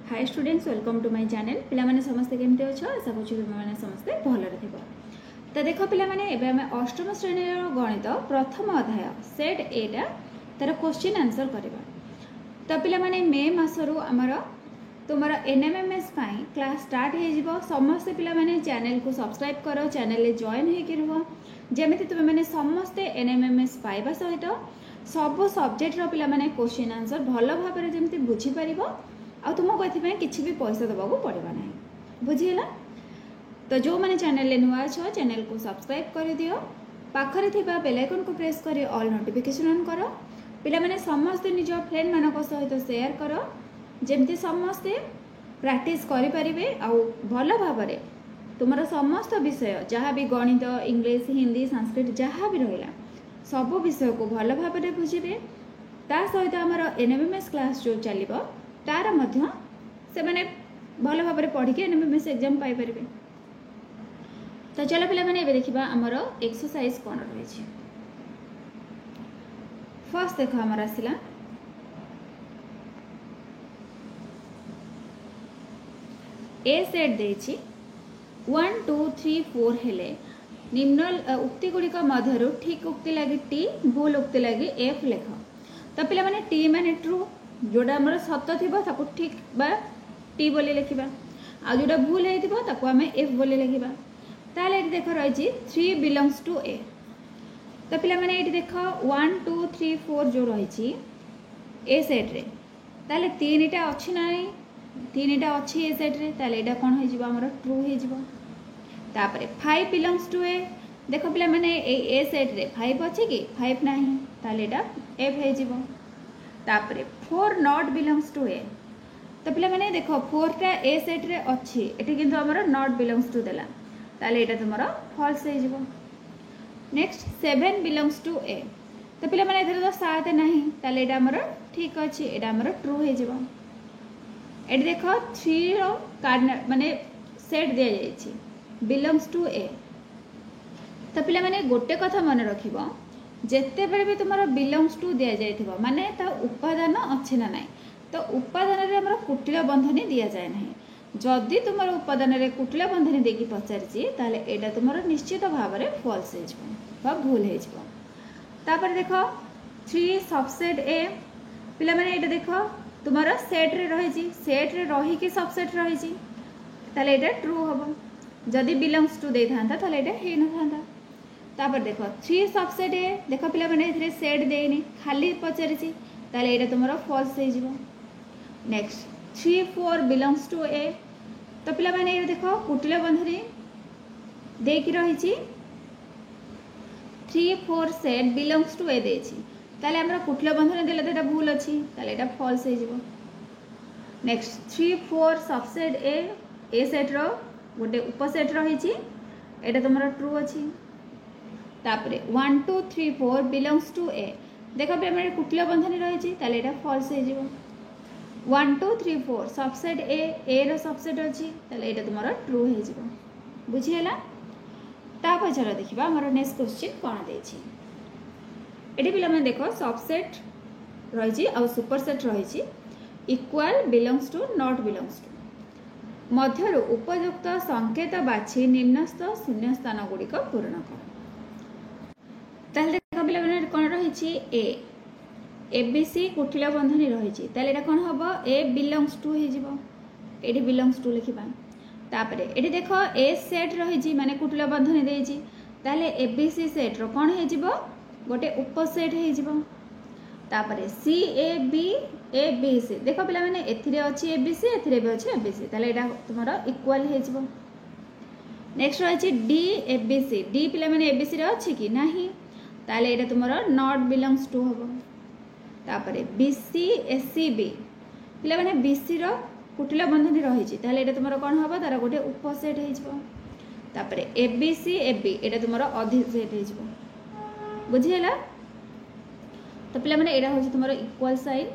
Hi students welcome to my channel पिला माने समस्ते केमते अछ आशा करछु तुम माने समस्ते भलरे थिबो। तो देखो पिला माने एबे हम अष्टम श्रेणी गणित प्रथम अध्याय सेट एटा तार क्वेश्चन आंसर करबा। तो पिला माने मे मासरु हमर तुमर एनएमएमएस पाई क्लास स्टार्ट हे जिवो। समस्त पिला माने चैनल को सब्सक्राइब करो, चैनल ले जॉइन हे के रहो जेमिति तुम माने समस्त एनएमएमएस पाइबा सहित सब सब्जेक्ट रो पिला माने क्वेश्चन आंसर भलो भाबरे जेमिति बुझी परिबो आ तुमको एथि किसी भी पैसा देवाक पड़ेगा ना। बुझीला? तो जो मैंने चैनल नुआ अच्छ चैनल को सब्सक्राइब कर दियो, पाखरे थिबा बेल आइकन को प्रेस कर ऑल नोटिफिकेशन ऑन करो। पिला माने समस्ते निज फ्रेंड मानक सहित शेयर करो जेमती समस्ते प्रैक्टिस करि परिबे आ भलो भाबरे तुमर समस्त विषय जहाँ भी गणित इंग्लिश हिंदी संस्कृत जहाँ भी रहिला सब विषय को भलो भाबरे बुझिबे। ता सहित हमर एनएमएमएस क्लास जो चलिबो तार मध्य से माने भलो भाबरे पढ़ी के एनएमएमएस एग्जाम पाई परिबे। तो चलो पिला माने एबे देखिबा हमर एक्सरसाइज कोन रहै छै। फर्स्ट देखो हमर आसिला ए सेट देछि 1 2 3 4 हेले निम्न उक्ति गुडी का मध्यरु ठीक उक्ति लागि टी भूल उक्ति लागि एफ लेख। तो पिला माने टी माने ट्रू जोड़ा आमर सत थी ठीक बा टी बोली लिखा आ जोड़ा भूल होता आम एफ बोली लिखा। ताले ये देख रही 3 बिलोंग्स टू ए। तो पिला माने ये देख 1 2 3 4 जो रही ए सेट रे ताले तीन टा अच्छी ना तीन टा अच्छी ए सेट रे ताले एटा कौन हो आमर ट्रू हो। तापरे 5 बिलोंग्स टू ए देख पिला माने ए सेट रे 5 अच्छी कि 5 ना ताले एटा एफ हो। तापरे 4 नॉट बिलोंग्स टू ए। तो पिला माने देखो 4 टा ए सेट रे अच्छी एठी किंतु हमर नॉट बिलोंग्स टू देला ताले एटा तुमरो फॉल्स हे जिवो। नेक्स्ट 7 बिलोंग्स टू ए। तो पिला माने एथरे तो 7 नाही ताले एटा हमर ठीक अछि एटा हमर ट्रू हे जिवो। एठी देखो 3 रो कार्डिनल माने सेट दिया जाय छी बिलोंग्स टू ए। तो पिला माने गोटे कथा मन रखिबो जेते बेले भी तुम बिलोंग्स टू दि जाए माने ता उपादान अच्छे ना ना तो उपादान रे हमर कुटिल बंधनी दि जाए ना। जदि तुम उपादान रे कुटिल बंधनी देकी पचारची ताले एटा तुम निश्चित भाव में फॉल्स हो भूल हो। तापर देख 3 सबसेट ए पिला माने एटा देख तुम सेट रे रही सेट रे रही कि सबसेट रही ताले एटा ट्रू हम जदि बिलोंग्स टू दे था ताले एटा हे न था। तापर देखो 3 सबसेट ए देख पिला माने एथिरे सेट देनी खाली पचारिछि ताले एटा तुमरो फॉल्स हे जिवो। नेक्स्ट 3 4 बिलोंग्स टू ए। तो पिला माने ए देखो कुटिल बंधनी देकी रहिछि 3 4 सेट बिलोंग्स टू ए देछि ताले हमरा कुटिल बंधनी देले तो एटा भूल अछि ताले एटा फॉल्स हे जिवो। नेक्स्ट 3 4 सबसेट ए सेट रो गोटे उपसेट रहिछि एटा तुमरो ट्रू अछि। तापरे 1 2 3 4 बिलोंग्स टू ए देख पे मेरे कुटिल बंधनी रही ताले एटा फॉल्स हे जिवो। 1 2 3 4 सबसेट ए रो सबसेट अछि ताले एटा तुमरो ट्रू हे जिवो। बुझी हला? तापर चलो देखिबा हमर नेक्स्ट क्वेश्चन कोन देछि। एटी पिला में देखो सबसेट रही आ सुपरसेट रही equal belongs to not belongs to मध्यरु उपयुक्त संकेत बाछि निम्नस्थ शून्य स्थान गुड़िक पूर्ण कर। ताले देखो पिला माने कोन रही ए बी सी कुटिल बंधनी रही ताले एटा कोन हबो ए बिलोंग्स टू हे जिवो एटी बिलोंग्स टू लिखिबा। तापरे एटी देखो ए सेट रही माने कुटिल बंधनी देछि ताले ए बी सी सेट रो कोन हे जिवो गोटे उपसेट हे जिवो। तापरे सी ए बी सी देखो पिला माने एथिरे अछि ए बी सी एथिरे भी अछि ए बी सी ताले एटा तुमरो इक्वल हे जिवो। नेक्स्ट रही D A B C D पिला माने ए बी सी रे अछि कि नाही ताले एटा तुमरो नॉट बिलोंग्स टू हबो। तापरे बीसी एससी बी पिला माने बीसी रो कुटिल बंधनी रही ताले एटा तुमरो कोन हबो तार गोटे उपसेट हे जिवो। तापरे एबीसी एबी एटा तुमरो अधिसेट हे जिवो। बुझी हला? तो पिला माने एटा होछि तुमरो इक्वल साइन।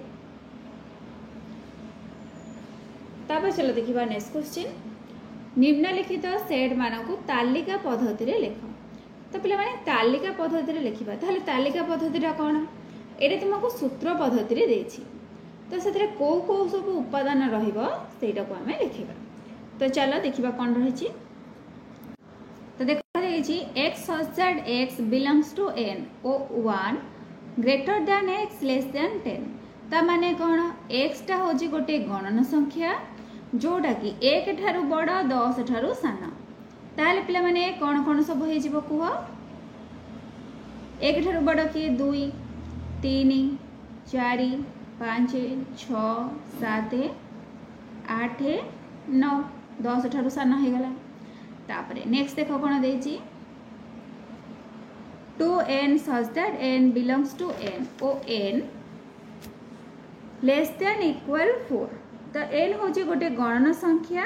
तापर चलो देखिबा नेक्स्ट क्वेश्चन निम्नलिखित सेट मानकु तालिका पद्धति रे लेख। तो पिला माने तालिका पद्धति रे लिखिबा ताले तालिका पद्धति रा कोन एटा तुमको सूत्र पद्धति रे देछि तो से कौ कौ सब उपादान रहीटा को आम लिखा। तो चलो देखा कौन रही। तो देखा x such that x belongs to N ओ 1 greater than x less than 10 ता माने कौन एक्सटा हूँ गोटे गणन संख्या जोटा कि 1 ठारू बड़ 10 ठारू सान। ताहले पिला माने कौन कौन सब हो कह 1 ठारू बड़ किए 2 3 4 5 6 7 8 9 10 ठारू सान हो गला। तापरे नेक्स्ट देख कौन देछि to N such that N belongs to N ओ एन लेस दैन इक्वल 4 तो एन हूँ गोटे गणन संख्या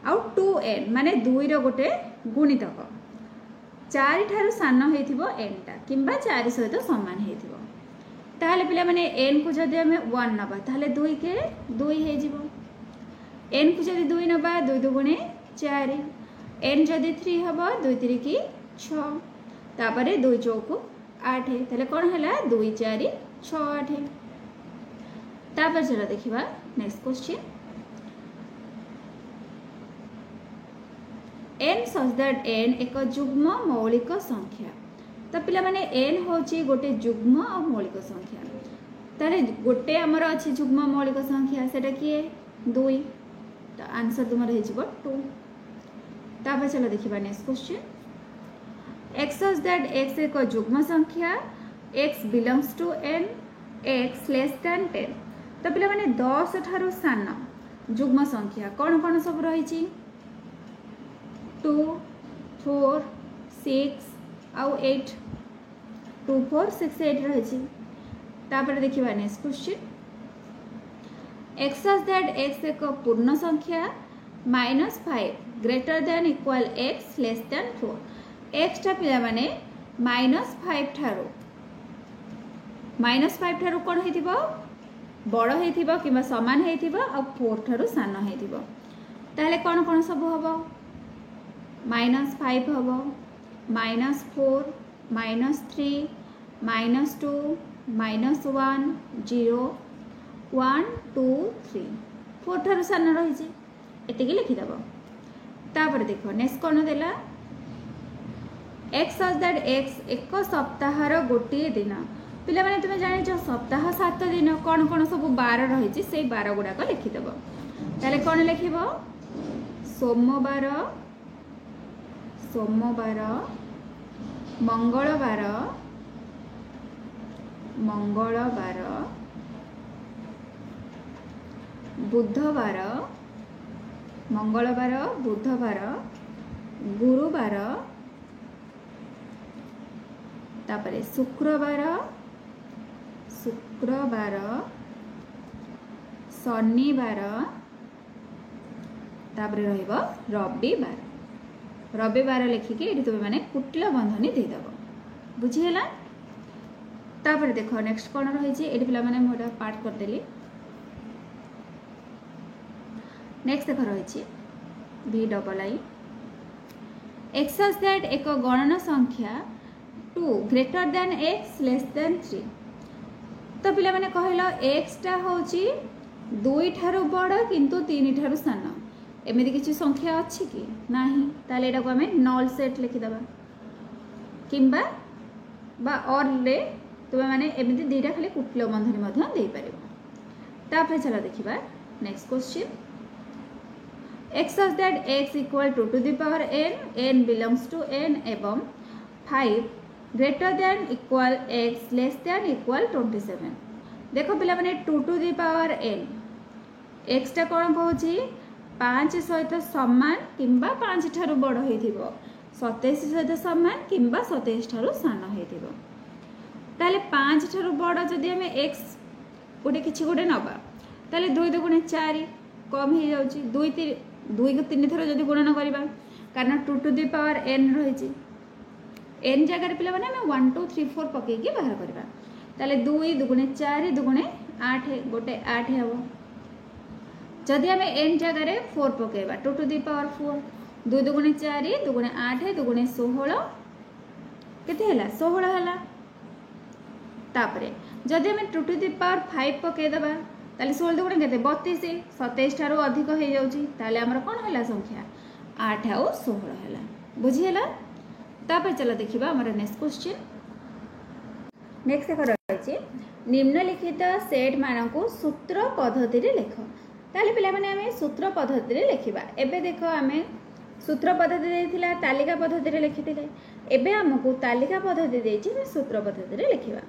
आउ 2n माने 2 रो गोटे गुणितक 4 ठारू सान होइथिबो एनटा किंबा 4 सहित समान होइथिबो। ताहले पिला माने एन को जदि हमें 1 नबा ताहले 2 के 2 हे जिवो। एन को जदि 2 नबा 2 दुगुणे 4 एन जदि 3 हबो 2 3 की 6 तापरे 2 चौको 8 ताहले कोन हला 2 4 6 8। तापर चलो देखिबा next question N such that N एक जुग्म मौलिक संख्या। तो पिला माने एन होची गोटे जुग्म और मौलिक संख्या तारे गोटे आमर अच्छी जुग्म मौलिक संख्या सेटा किए 2 तो आंसर तुम हो 2। तापर चलो देखिबा next question x such that x एक जुग्म संख्या x belongs to N x less than 10 तो पिला माने 10 ठारू सान जुग्म संख्या कौन कौन सब रही 2 4 6 आउ 8 2 4 6 8 रही। तापर देखिबा next question x such that x एक पूर्ण संख्या -5 greater than equal x less then 4 एक्सटा पिला माने -5 ठारू कौन होइथिबो बड़ होइथिबो किंबा समान होइथिबो आ 4 ठारू सान होइथिबो। ताहले कौन कौन सब हबो -5 हबो -4 -3 -2 -1 0 1 2 3 4 ठारू सान रही एतिकी लिखिदेव। तापर देखो नेक्स्ट कौन देला एक्स सच दैट एक्स एक सप्ताहर गोटे दिन पिला माने तुम जान सप्ताह 7 दिन कौन कौन सब बार रही से बार गुड़ाक लिखिदेव। ताले कौन लिखिब सोमवार सोमवार मंगलवार मंगलवार बुधवार मंगलवार बुधवार गुरुवार तापरे शुक्रवार शुक्रवार शनिवार तापरे रहिबो रविवार रविवार लिखिके ये तुम मैंने कुटिल बंधनी देदेव बुझीगला। तापर देख नेक्स्ट कौन रही ये पिला मैंने मोटा पार्ट करदेली। नेक्स्ट देख रही VII एक्स सच दैट एक गणन संख्या 2 greater than x less then 3 तो पिला माने कहलो एक्सटा होची 2 ठारू बड़ किंतु 3 ठारू सान एमती किसी संख्या अच्छी कि नहीं ताले एटा को हमें नल सेट लिखिदेबा किंबा बा और ले तुम माने एमती दुईटा खाली कुटिल बंधनी मध्य दे पारिबो। तापर चला देखिबा next question x such that x equal to the power n n belongs to n एवं 5 greater than equal x less than equal 27 देखो पिला माने 2 टू द पावर n एक्सटा कौन कहूँ 5 सहित समान किंबा 5 ठारू बड़ होइथिबो 27 सहित समान किंबा 27 ठारू सान होइथिबो। ताले 5 ठारू बड़ जदि हमें x गोटे किछि गोटे नबा ताले 2 2 4 कम हो जाउची 2 को 3 थर जदि गुणन करबा कारण 2 टू द पावर n रही n जगह पिला माने हमें 1 2 3 4 पकेकी बाहर करबा ताले 2 2 4 2 8 गोटे 8 हेबो जदि आम n जगह 4 पकेबा 2 टू द पावर 4 2 2 4 2 8 2 16 केते हला 16 हला। तापरे जदि आम 2 टू द पावर 5 पकईदेवा ताले 16 दुगुणे केते 32 27 ठारू अधिक हो जाउची ताले हमर कोन होला संख्या 8 आउ 16 होला बुझिहेला। तापर चला देखिबा हमर नेक्स्ट क्वेश्चन। नेक्स्ट देखो रही निम्नलिखित सेट मानक सूत्र पद्धति रे लिख। ताले पिला माने आमे सूत्र पद्धति रे लिखिबा। एबे देखो आमे सूत्र पद्धति देथिला तालिका पद्धति रे लिखिथिले, एबे हमकु तालिका पद्धति देछि सूत्र पद्धति रे लिखिबा।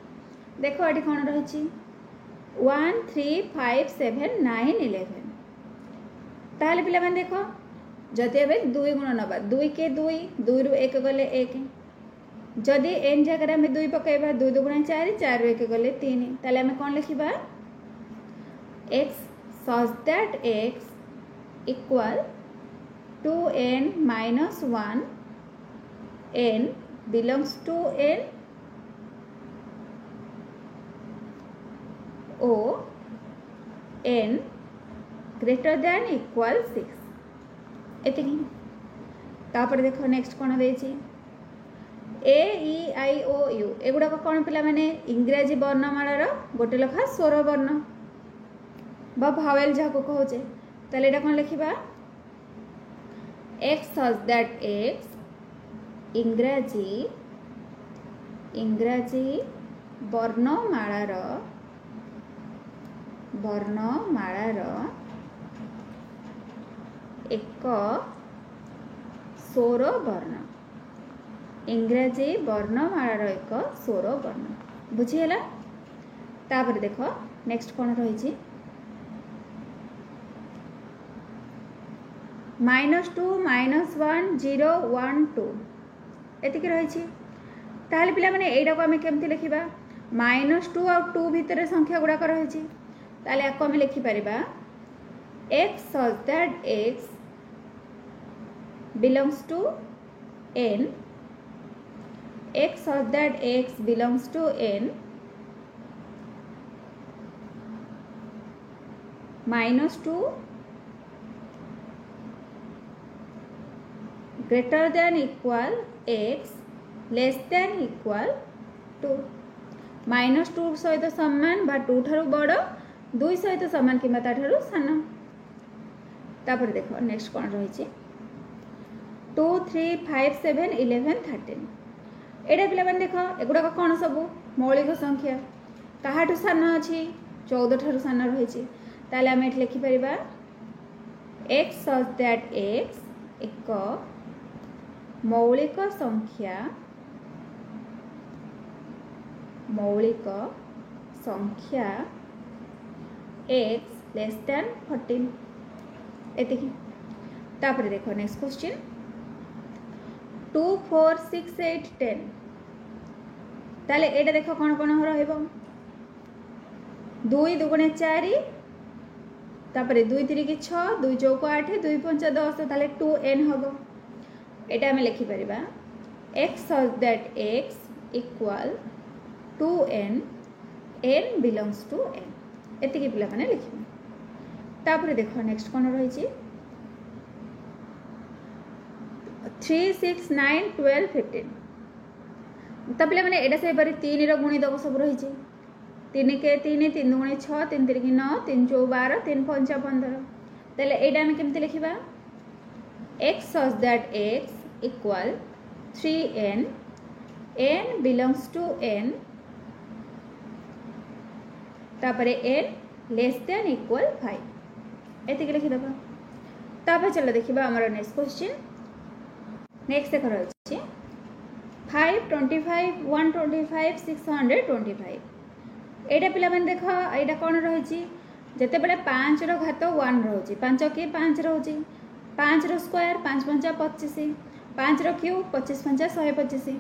देखो एठी कोन रहिछि 1 3 5 7 9 11। ताले पिला माने देखो जदि एबे 2 गुण नबा 2 के 2 2 रु 1 गले 1, जदि n जगह में 2 पकईबा 2 दुगुणा 4 4 रु 1 गले 3 ताले आमे कोन लिखिबा x such that x equal 2n minus 1 n belongs to n o n greater than equal 6 एतिकी। तापर देखो नेक्स्ट कोन देछि ए ई आई ओ यू एगुड़ा कौन पिला माने इंग्राजी वर्णमालार गोटे लेखा स्वर वर्ण बा भावेल जहाँ को कहे ताले एटा कौन लिखिबा एक्स सच दैट एक्स इंग्राजी वर्णमालार एक स्वर वर्ण इंग्राजी वर्णमालार एक स्वर वर्ण बुझीगला। तापर देखो नेक्स्ट कौन रही -2 -1 0 1 2 एतिक रही। ताहले पिला माने एटा को आमे केमति लिखिबा -2 और 2 भितर संख्या गुडाक रही ताले आको आमे लिखि परिबा x such that x belongs to n x such that x belongs to n -2 greater than equal x less than equal 2 -2 सहित समान बा 2 ठारू बड़ 2 सहित समान किंबा ता ठारू सान। तापर देखो नेक्स्ट कौन रही 2 3 5 7 11 13 एटा पिला माने देखो एगुडा कौन सब मौलिक संख्या काहाठू सान अछि 14 ठारू सान रही ताले आमे एठी लिखि परिबा x such that x एक मौलिक संख्या x लेस देन 14 एतिकी। तापर देखो नेक्स्ट क्वेश्चन 2 4 6 8 10 ताले एटा देखो कौन कौन रहइबो 2 दुगुणे 4 तापर 2 3 की 6 2 चौको 8 2 5 10 ताले 2n हबो एटा हमें लिखि परिबा x such that x equal 2n n belongs to n एतिकी पिला माने लिखिबा। तापर देखो नेक्स्ट कौन रही 3 6 9 12 15 तब पिला माने एटा से बारे 3 रो गुणी दब सब रही 3 के 3 3 गुणे 6 3 3 की 9 3 4 12 3 5 15 तले एटा हम केमते लिखिबा x such that x equal 3n n belongs to n तापरे n लेस देन इक्वल 5 एतिक लिखि दबा। तापर चलो देखिबा हमर नेक्स्ट क्वेश्चन। नेक्स्ट देखो रही 5 25 125 625 एटा पिला माने देखो एटा कोन रही जते बेले 5 रो घात 1 रही 5 के 5 रही 5 रो स्क्वायर 5 5 25 5 रो क्यूब 25 5 125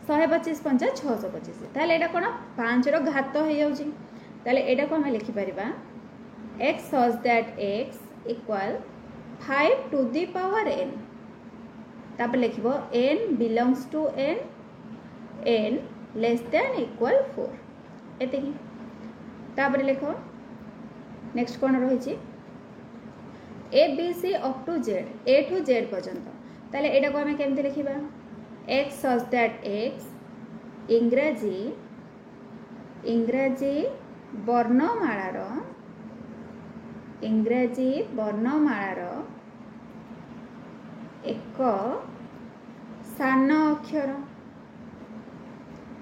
125 5 625 ताले एटा कोन 5 रो घात हो जाउची ताले एटा को हम लिखि परिबा x such that x equal 5 to the power n तापर लिखिबो n belongs to n less than equal 4 एतिकी। तापर लिखो नेक्स्ट कोन रही a b c up to z a to z पर्यंत ताले एटा को हम केमते लिखिबा x such that x इंग्राजी वर्णमालार एक सान अक्षर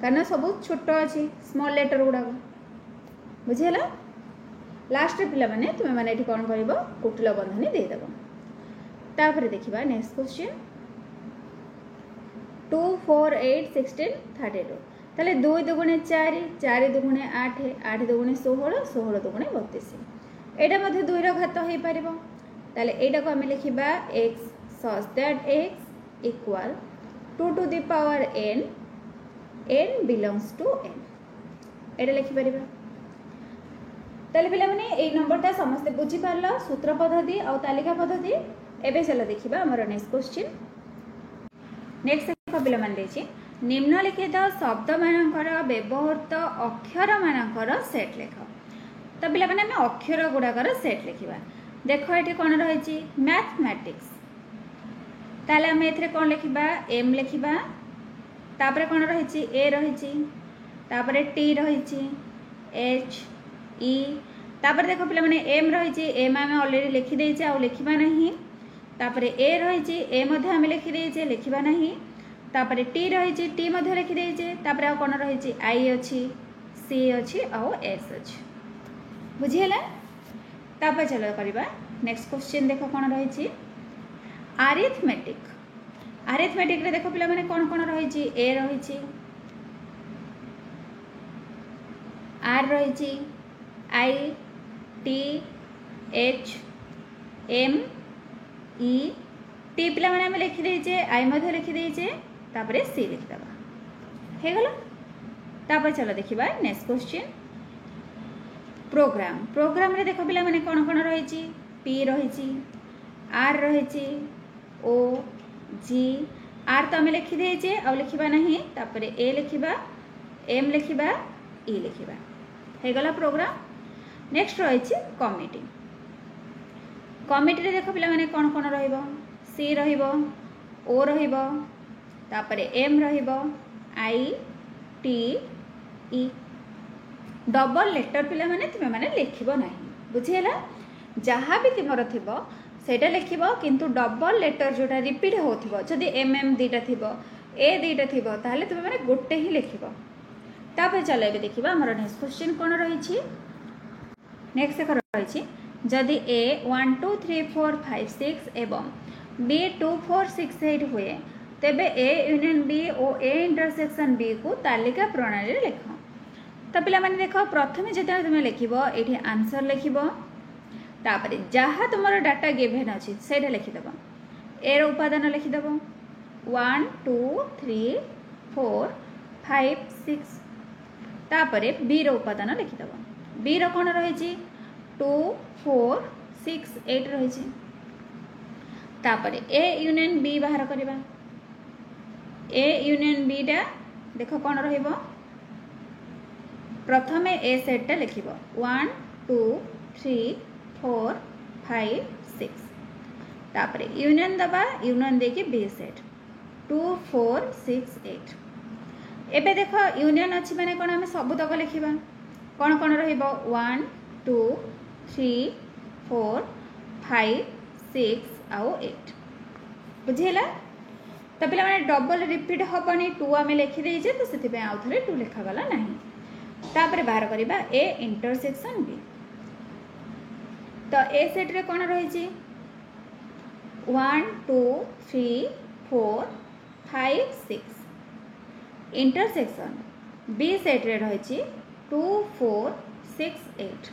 कारण सब छोट अच्छी स्मॉल लेटर गुड़ाक बुझीगला लास्ट पिला माने तुम मैंने कौन कर कुटिल बंधनी देदेव तापर देखा नेक्स्ट क्वेश्चन 2 4 8 16 32 ताले 2 दुगुणे 4 4 दुगुणे 8 8 दुगुणे 16 16 दुगुणे 32 एटा मध्ये 2 रो घात हो पारिबो ताले एटा को हम लिखिबा x such that x equal 2 to the power n belongs to n एटा लिखि परिबा ताले पिला माने ए नंबरटा समस्त बुझी पारलो सूत्र पद्धति और तालिका पद्धति एबे चला देखिबा हमर नेक्स्ट क्वेश्चन नेक्स्ट पिला मान देछि निम्नलिखित शब्द मानकर व्यवहृत अक्षर मानकर सेट लेख तो पिला माने हमें अक्षर गुड़ाकर सेट लिखा देख ये कौन रही मैथमेटिक्स ताले आम ए कौन लिखा एम लिखा तापर कौन रही ए रही तापर टी रही एच ई तापर देख पिला माने एम रही एम आम ऑलरेडी लिखिदेचे आ लिखा नहीं तापर ए रही ए आम लिखिदेचे लिखा नहीं तापर टी रही टी लिखिदेचे तापर आ कौन रही आई अच्छी सी अच्छी आउ एस अच्छी बुझीगला तापर चलो करवा नेक्स्ट क्वेश्चन देख कौन रही आरिथमेटिक रे देख पिला माने कौन कौन रही ए रही आर रही I T H M E T पिला माने हम लिखिदेचे आई लिखिदेचे तापर सी लिखिदबा हे गला तापर चलो देखिबा नेक्स्ट क्वेश्चन प्रोग्राम रे देखो पिला माने कोन कोन रही पी रही आर रही ओ जी आर तो हमें लिखिदेचे आ लिखा नहीं तापर ए लिखा एम लिखा ई लिखा हे गला प्रोग्राम नेक्स्ट रही कमिटी रे देखो पिला माने कोन कोन रहइबो सी रहिबो ओ रहिबो तापर एम रहिबो I T E double letter पिला माने तुम माने लिखिबो नहीं बुझीला जहाँ भी तुमर थिबो सेटा लिखिबो किंतु डबल लेटर जोटा रिपीट होथिबो जदी एम एम दीटा थिबो ए दीटा थिबो ताहले तुम माने गोटे ही लिखिबो तापर चलो एबे देखिबा हमर नेक्स्ट क्वेश्चन कोन रही छी नेक्स्ट एक रही जदि ए 1 2 3 4 5 6 एवं बी 2 4 6 8 हुए तेबे ए यूनियन बी और ए इंटरसेक्शन बी को तालिका प्रणाली लिख तो पिला माने देखो प्रथमे जेता तुम लिखिबो एठी आंसर लिखिबो तापर जहाँ तुम डाटा गिवन अच्छी से लिखिदेव ए रो उपादान लिखिदेव 1 2 3 4 5 6 तापर बी रो उपादान लिखिदेव बी रो कौन रही 2 4 6 8 रही तापर ए यूनियन बी बाहर करवा ए यूनियन बी टा देख कौन रहिबो प्रथमे ए सेटा लिखिबो 1 2 3 4 5 6 तापर यूनियन दबा यूनियन देके बी सेट 2 4 6 8 एबे देख यूनियन अच्छी माने कोन हम सब तक लिखिबा कोन कोन रहिबो 1 2 3 4 5 6 आउ 8 बुझेला तो पिला माने डबल रिपीट हबनी 2 आम लिखिदेजे तो से आउ थे 2 लिखागला नहीं तापर बाहर करवा ए इंटरसेक्शन बी तो ए सेट रे कौन रही 1 2 3 4 5 6 इंटरसेक्शन बी सेट रे रही 2 4 6 8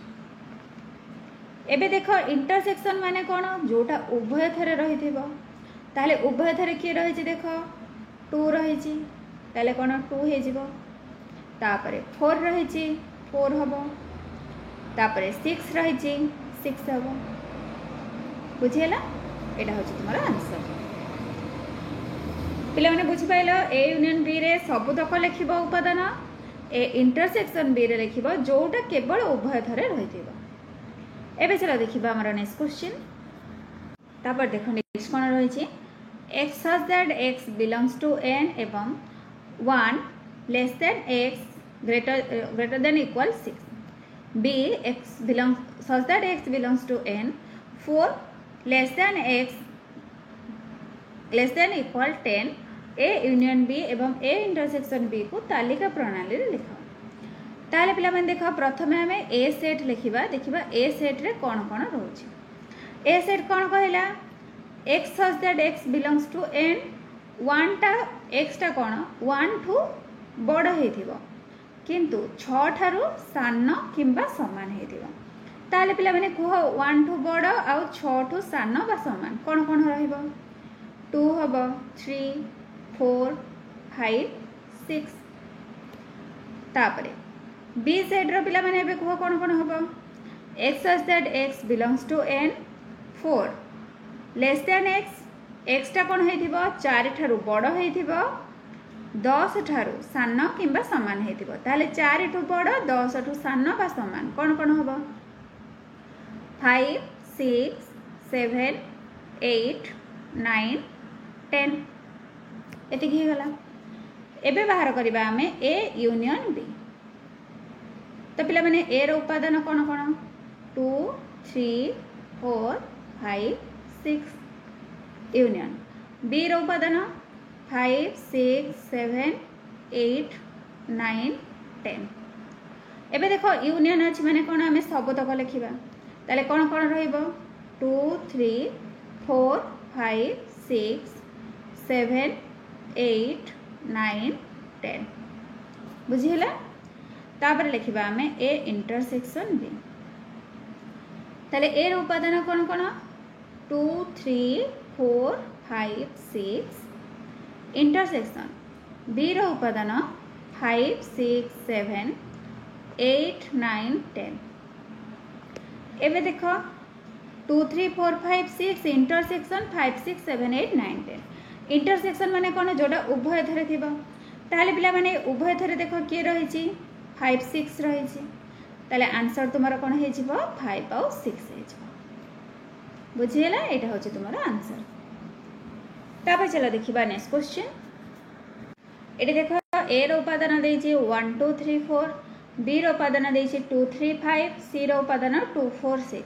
एबे देख इंटरसेक्शन माने कौन जोटा उभय थरे रही ताहले उभय थरे किए रही देख 2 रही ताहले कौन 2 हो तापर 4 रही 4 हम तापर 6 रही 6 हम बुझीगला यहाँ हूँ तुम आंसर पे बुझिपाल ए यूनियन बी रे सबुतक लिख उपादान ए इंटरसेक्शन बी रे लिख जोटा केवल उभय थरे रही एबे चलो देखिबा हमर नेक्स्ट क्वेश्चन तापर देखो नेक्स्ट कोन रही x such that x belongs to n एवं 1 less than x greater than equal 6. B, x belongs such that x belongs to n. 4 less than x less than equal 10. A union B एवं A intersection B को तालिका प्रणाली रे लिखा. ताले पिला मन देखा प्रथमे हमें A सेट लिखिबा. देखिबा A सेट रे कोन कोन रहउछि. A सेट कोन कहला x such that x belongs to n. 1 टा x टा कोन 1 ठू बड़ हेथिबो किंतु 6 ठारू सान किंबा समान हेथिबो. ताले पिला माने कुह 1 ठू बड़ आ 6 ठू सान बा समान कोन कोन रहइबो. 2 हबो 3 4 5 6. तापरे B सेट रो पिला माने एबे कुह कोन कोन हबो. x such that x belongs to n. 4 less than x टा कोन हेथिबो 4 ठारू बड़ हेथिबो 10 ठारू सान किंबा समान हेथिबो. ताले 4 ठू बड़ 10 ठू सान बा समान कोन कोन हबो. 5 6 7 8 9 10 एतिक ही गला. एबे बाहर करबा हमें A यूनियन B. तो पिला माने A रो उपादान कोन कोन 2 3 4 5 6. यूनियन B रो उपादान 5 6 7 8 9 10. एबे देखो यूनियन अछि माने कोन हमें सब तक लिखिबा. ताले कोन कोन रहइबो 2 3 4 5 6 7 8 9 10. बुझिला. तापर लिखिबा हमें A इंटरसेक्शन B. ताले A रो उपादान कोन कोन 2 3 4 5 6. इंटरसेक्शन B रो उपादान 5 6 7 8 9 10. एबे देखो 2 3 4 5 6 इंटरसेक्शन 5 6 7 8 9 10. इंटरसेक्शन माने कोन जोडा उभय थरे थिबा. ताले पिला माने उभय थरे देखो के रहिछि 5 6 रहिछि. ताले आंसर तुम्हारा कोन हे जिवो 5 और 6 हे जिवो. बुझियला. एटा होछि तुम्हारा आंसर. तापर चला देखिबा नेक्स्ट क्वेश्चन. एटी देखो A रो उपादान देछि 1 2 3 4. B रो उपादान देछि 2 3 5. C रो उपादान 2 4 6.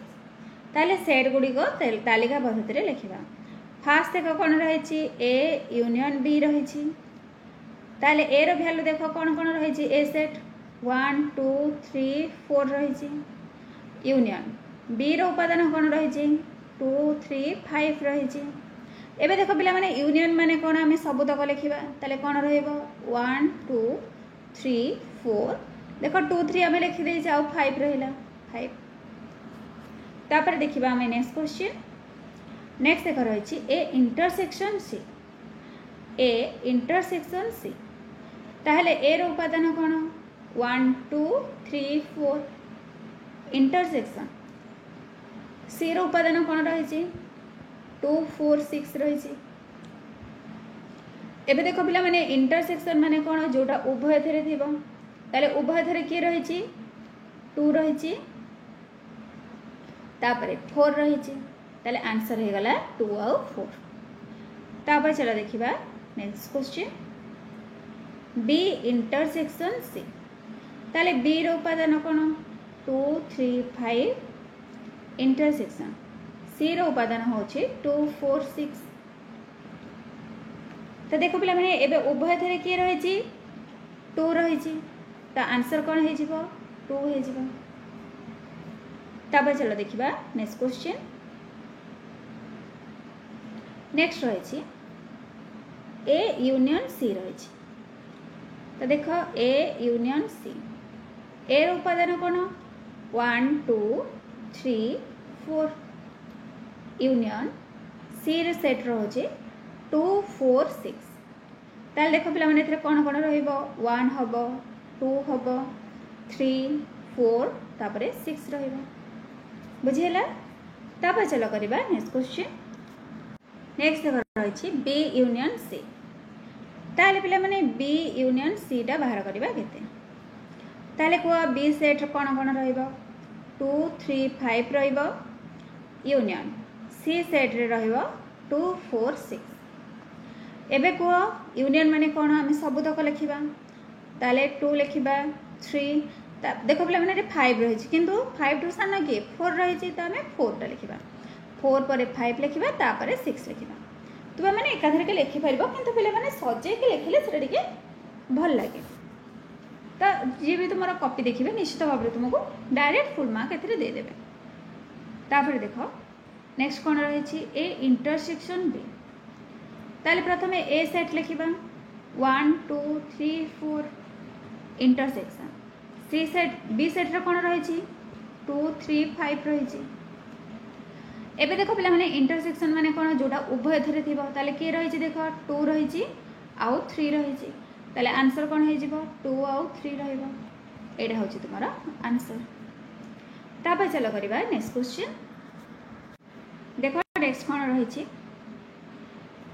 ताले सेट गुडी को तालिका पद्धति रे लिखिबा. फास्ट देखो कोन रहिछि A यूनियन B रहिछि. ताले A रो वैल्यू देखो कोन कोन रहिछि. A सेट 1 2 3 4 रहिछि. यूनियन B रो उपादान कोन रहिछि 2 3 5 रहिछि. एबे देखो पिला माने यूनियन माने कोन हमें सब तक लिखिबा. ताले कोन रहइबो 1 2 3 4. देखो 2 3 हमें लिखि देइ जाउ 5 रहिला 5. तापर देखिबा हमें नेक्स्ट क्वेश्चन. नेक्स्ट देखो रहिछि A intersection C. A intersection C. ताहले A रो उपादान कोन 1 2 3 4. इंटरसेक्शन C रो उपादान कोन रहिछि 2 4 6 रहिछि. एबे देखो पिला माने इंटरसेक्शन माने कोन जोटा उभय थरे थिबो. ताले उभय थरे के रहिछि 2 रहिछि तापरे 4 रहिछि. ताले आंसर हे गला 2 और 4. तापर चला देखिबा next question. B intersection C. ताले B रो उपादान कोन 2 3 5. इंटरसेक्शन C रो उपादान होछि 2 4 6. तो देखो पिला माने एबे उभय थरे के रहिछि 2 रहिछि. तो आंसर कोन हे जिवो 2 हे जिवो. तापर चलो देखिबा नेक्स्ट क्वेश्चन. नेक्स्ट रहिछि A यूनियन C रहिछि. तो देखो A यूनियन C. A रो उपादान कोन 1 2 3 4. यूनियन C रे सेट रहोछि 2 4 6. ताल देखो पिला माने एथरे कोन कोन रहइबो 1 हबो 2 हबो 3 4 तापरे 6 रहइबो. बुझियला. तापर चलो करबा नेक्स्ट क्वेश्चन. नेक्स्ट देखो रहिछि B यूनियन C. ताले पिला माने B यूनियन C टा बाहर करबा केते. ताले को B सेट कोन कोन रहइबो 2 3 5 रहइबो. यूनियन C सेट रे रहइबो 2 4 6. एबे को यूनियन माने कोन हम सब तक लिखिबा. ताले 2 लिखिबा 3 देखो पे मैंने 5 रही किंतु 5 टू सान किए 4 रही तो आम 4टा लिखा 4 पर 5 लिखा तापर 6 लिखा तुम मैंने एकाधर के लिखिपर कि पे सजे लिखिले से भल लगे तो जी भी तुम कॉपी देखिए निश्चित भाव में तुमको डायरेक्ट फुल मार्क एदेवे तापर देख नेक्स्ट कौन रही ए इंटरसेक्शन बी ताले प्रथम ए सेट लिखा 1 2 3 4 इंटरसेक्शन सी सेट बी सेट्रे कौन रही 2 3 5 रही एबे देखो पे मैंने इंटरसेक्शन माने कौन जोटा उभय थे ताले किए रही देख 2 रही आउ 3 रही ताले आंसर कौन हो 2 आउ 3 रहा हूँ तुम आंसर तापर चलो करवा नेक्स्ट क्वेश्चन देखो नेक्स्ट कौन रही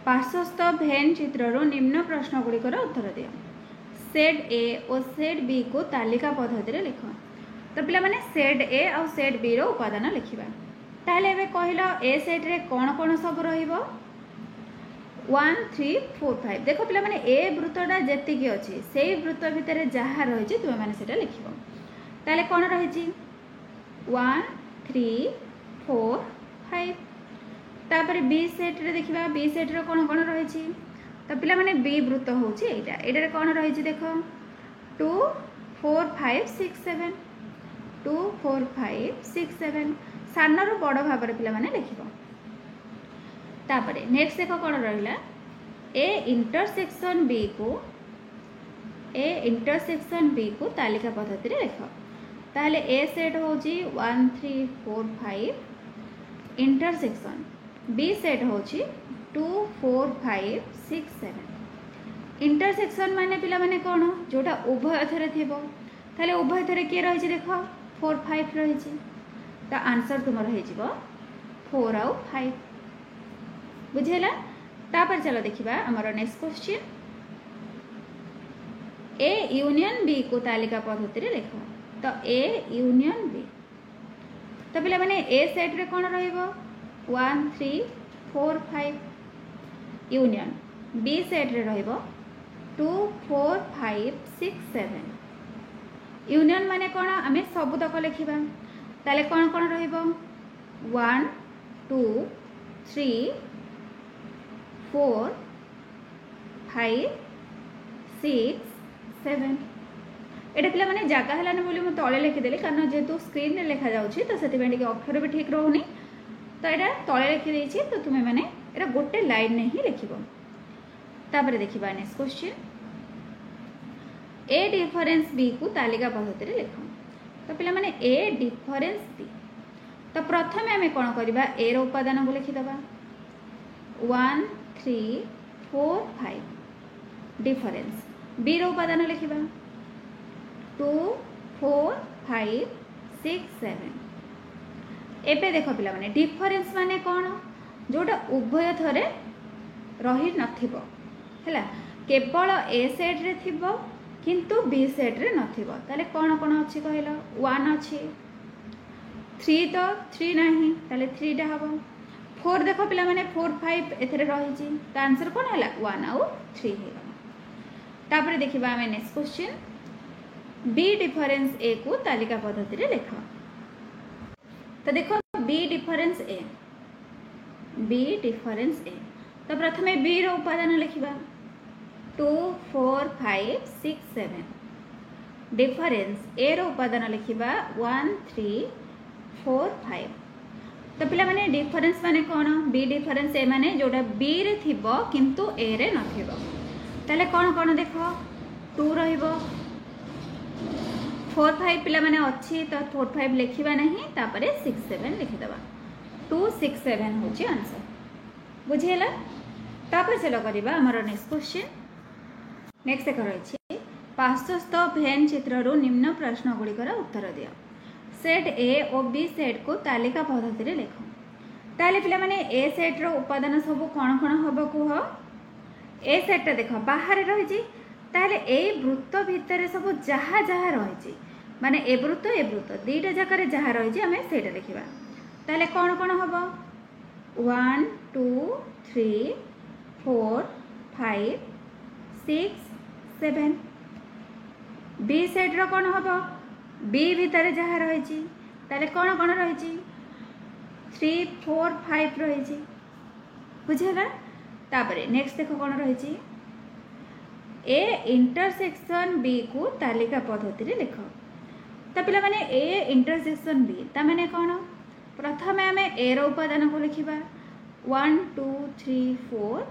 पार्श्वस्थ भेन चित्रर निम्न प्रश्न गुड़िकर उत्तर दियो सेड ए और सेड बी को तालिका पद्धति लिख तो पे मैंने सेड ए और सेड बी रो उपादान लिखा ताहले कहल ए सेट रे कौन कौन सब रहिबो 1 3 4 5 देखो पे मैंने ए वृत्तटा जेतिकी अच्छी से वृत्त भितर जहाँ रही तुम मैंने लिख ताहले कौन रही 1 3 4 5 तापर बी सेट्रे देखा बी सेट्रे कौन कौन रही तो पे मैंने बी वृत्त हूँ यहाँ कौन रही देख 2 4 5 6 7 2 4 5 6 7 सानर बड़ भाव पे मैंने लिख नेक्स्ट देख कौन रहा ए इंटरसेक्शन बी को तालिका पद्धति लिख ताहले ए सेट हूँ 1 3 4 5 इंटरसेक्शन बी सेट हूँ 2 4 5 6 7 इंटरसेक्शन माने पिला माने कौन जोटा उभय थे ताहले उभय थे किए रही देख 4 5 रही तो आंसर तुम हो 4 आउ 5 बुझेगा तापर चलो देखिबा हमर next question A union B को तालिका पद्धति लिख तो ए यूनियन बी तो पे मैंने ए सेट रे कौन रहिबो 1 3 4 5 यूनियन बी सेट रे रहिबो 2 4 5 6 7 यूनियन माने कौन आम सबुतक लिखा ताले कौन कौन रहिबो 1 2 3 4 5 6 7 एटा पे मैंने जगह है बोली मुझे तले लिखिदेली कारण जेहेतु स्क्रीन में लिखा जाऊँगी तो से अक्षर भी ठीक रोनी तो यहाँ तले लिखिदे तो तुम्हें मैंने ये गोटे लाइन में ही लिख तापर देखा next question A difference B को तालिका पद्धति लिख तो पे मैंने ए डिफरेन्स बी तो प्रथम आम कौन करवा ए उपादान को लिखिद 1 3 4 5 डिफरेन्स बी उपादान लिखा 2 4 5 6 7 एबे देख पिला माने डिफरेन्स माने कौन जोटा उभय थरे रही नथिबो हैला केवल ए सेट रे थिबो किंतु बी सेट रे नथिबो ताले कौन कौन अच्छी कहल 1 अच्छी 3 तो 3 नहीं ताले 3 टा हबो 4 देख पिला माने 4 5 एथरे रही तो आंसर कौन है 1 आउ 3 है तापर देखिबा हमें नेक्स्ट क्वेश्चन बी डिफरेन्स ए को तालिका पद्धति लिख तो देखो बी डिफरेन्स ए तो प्रथम बी रो उपादान लिखा 2 4 5 6 7 डिफरेन्स ए रो उपादान लिखा 1 3 4 5 तो पे मैंने डिफरेन्स माने कौन बी डिफरेन्स ए माने जोटा बी रे थिबो किंतु ए रे नथिबो ताले कौन कौन देख 2 रहिबो 4 5 पिला माने अच्छी तो 4 5 लिखा नहीं तापर 6 7 लिखिदबा 2 6 7 होची आंसर बुझेला तापर चलो करबा हमर नेक्स्ट क्वेश्चन नेक्स्ट एक रही पार्श्वस्थ भेन चित्रर निम्न प्रश्न गुड़िकर उत्तर दियो सेट ए और बी सेट को तालिका पद्धति लिख ताले पिला माने ए सेट रो उपादान सब कौन कौन हम कह ए सेटा देख बाहर रही ताले ए वृत्त भितर सब जहाँ जहाँ रही माने ए वृत्त दीटा जगह जहाँ रही आम से लिखा ताले कौन कौन हम 1 2 3 4 5 6 7 बी सेट्र कौन हम बी भितर जहाँ रही कौन कौन रही 3 4 5 रही बुझेगा। तापर नेक्स्ट देख कौन रही ए इंटरसेक्शन बी को तालिका पद्धति लिख। तो पिला माने ए इंटरसेक्शन बी ता माने कौन प्रथम आम ए रो उपादान को लिखा 1 2 3 4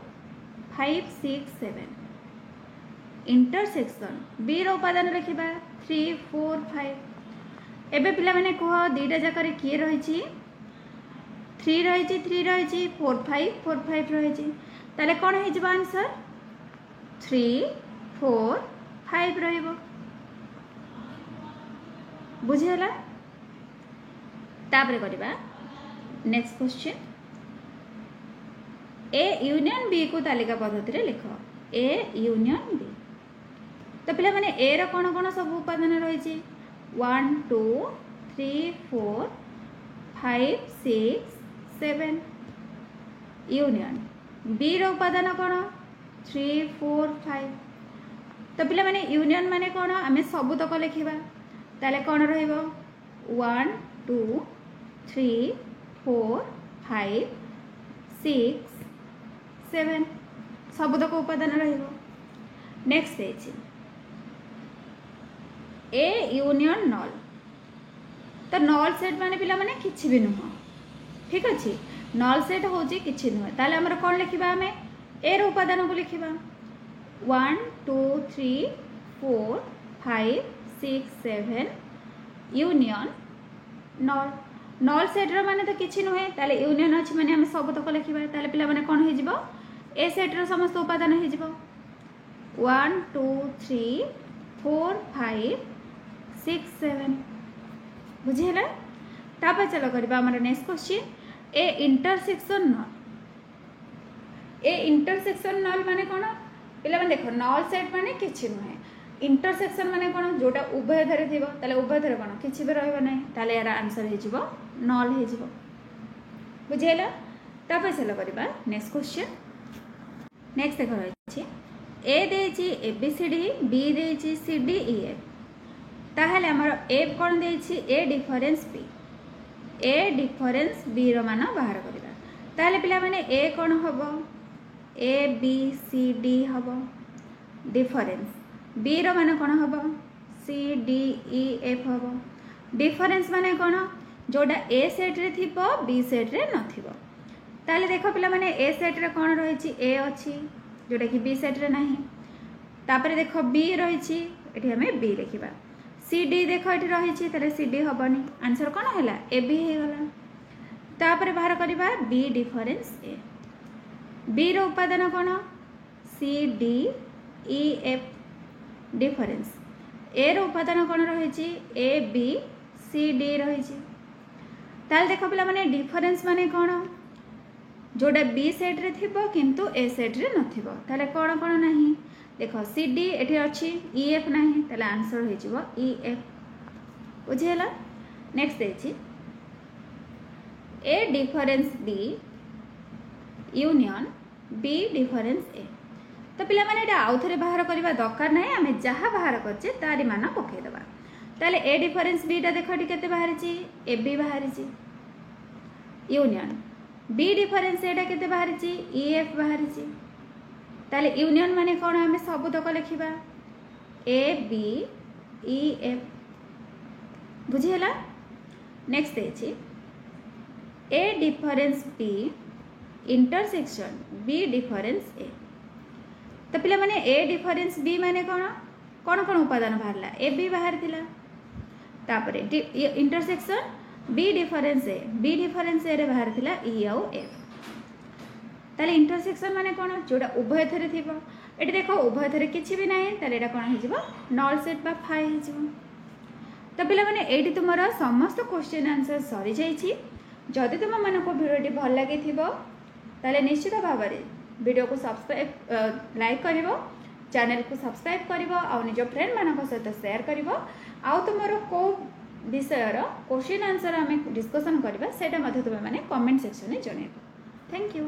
5 6 7 इंटरसेक्शन बी रो उपादान लिखा 3 4 5। एबे पिला माने कह दीटा जाकर किए रही 3 रही 4 5 रही ताले कौन हो आंसर 3 4 5 रहिबो बुझीगला। तापर करबा next question A union B को तालिका पद्धति रे लिख ए यूनियन बी। तो पिला माने ए रो कौन कौन सब उपादान रही 1 2 3 4 5 6 7 यूनियन बी रो उपादान कौन 3 4 5। तो पिला माने यूनियन माने कौन आम सबुतक लिखा ताले कौन रहिबो 1 2 3 4 5 6 7 सबुतक उपादान रहिबो। नेक्स्ट है ए यूनियन नल। तो नल सेट माने पिला माने किछि भी नुह ठीक अच्छे नल सेट हूँ कि नुहे ताले आमर कौन लिखा आम ए रो उपादान को लिखा 1 2 3 4 5 6 7 यूनियन नल नल सेट रो माने तो किछि नुहे ताले यूनियन अच्छी माने आम सब तक लिखा ताले पिला माने कौन हो ए सेट रो समस्त उपादान हो 1 2 3 4 5 6 7 बुझीगला। तापर चलो करबा हमर next question A intersection null. A intersection null माने कौन पिला माने देख नल सेट माने किछि नुहे इंटरसेक्शन माने कौन जोटा उभय धरे थिबो ताले उभय धरे कौन किछि भी रहबो नै ताले यार आंसर हे जिवो नल हे जिवो बुझेला। तापर चलो करबा नेक्स्ट क्वेश्चन नेक्स्ट देख रही ए देछि A B C D B देछि सी डी ई एफ ताहले हमर ए कौन देछि A difference B A difference B रो मान बाहर करबा ताहले पिला माने ए कौन हबो ए बी सी डी हबो डिफरेंस बी रो मान कौन हबो सी डी ई एफ हबो डिफरेंस माने कौन जोटा ए सेट रे थिबो बी सेट रे नथिबो ताहले देखो पिला माने ए सेट रे कौन रही ए अच्छी जोटा कि बी सेट रे नाही तापर देखो बी रही एठी हमें बी लिखिबा सी डी देख ये रही ताले सी डी हेनी आंसर कौन है ए बी हो गला। तापर बाहर करवा बी डिफरेंस ए बी रो उपादान कौन C D E F difference A रो उपादान कौन रही ए बी सी डी रही ताले देख पिला माने डिफरेंस माने कौन जोटा बी सेट रे थिबो किंतु ए सेट रे नथिबो ताले कौन कौन नाही देख सी डी एठी अच्छी ई एफ नाही ताले आंसर हो जिवो ई एफ बुझेला। नेक्स्ट देछि A difference B union B difference A. तो पिला माने एटा आउ थरे बाहर करबा दरकार नाही आमे जहा बाहर करछे तारी मान पके देबा ताले ए डिफरेंस बी टा देखो केते बाहर छि ए बी बाहर छि यूनियन बी डिफरेंस एटा केते बाहर छि ई एफ बाहर छि ताले यूनियन माने कौन आम सब तक लिखा ए बी ई एफ बुझीगला। नेक्स्ट है A difference B intersection B difference A. तो पिला माने ए डिफरेंस बी माने कौन कौन कौन उपादान बाहरला ए बी बाहर थिला तापर इंटरसेक्शन बी डिफरेंस ए रे बाहर थिला ई आउ एफ ताले इंटरसेक्शन माने कौन जोटा उभय थरे थिबो एटी देखो उभय थरे किछि भी नाही ताले एटा कोन हिजिबो नल सेट बा फाइ हिजिबो। तो पिला माने एटी तुमरा समस्त क्वेश्चन आंसर सरी जाईछि जदि तुम मानको वीडियोटी भल लागि थिबो ताले निश्चित भाव में वीडियो को सब्सक्राइब लाइक करिवो चैनल को सब्सक्राइब करिवो आ निज फ्रेंड मानक सहित शेयर करिवो आ तुमरो को विषयर क्वेश्चन आंसर आमे डिस्कशन करबा सेटा मध्ये तुमे माने कमेंट सेक्शन में जणेबो। Thank you.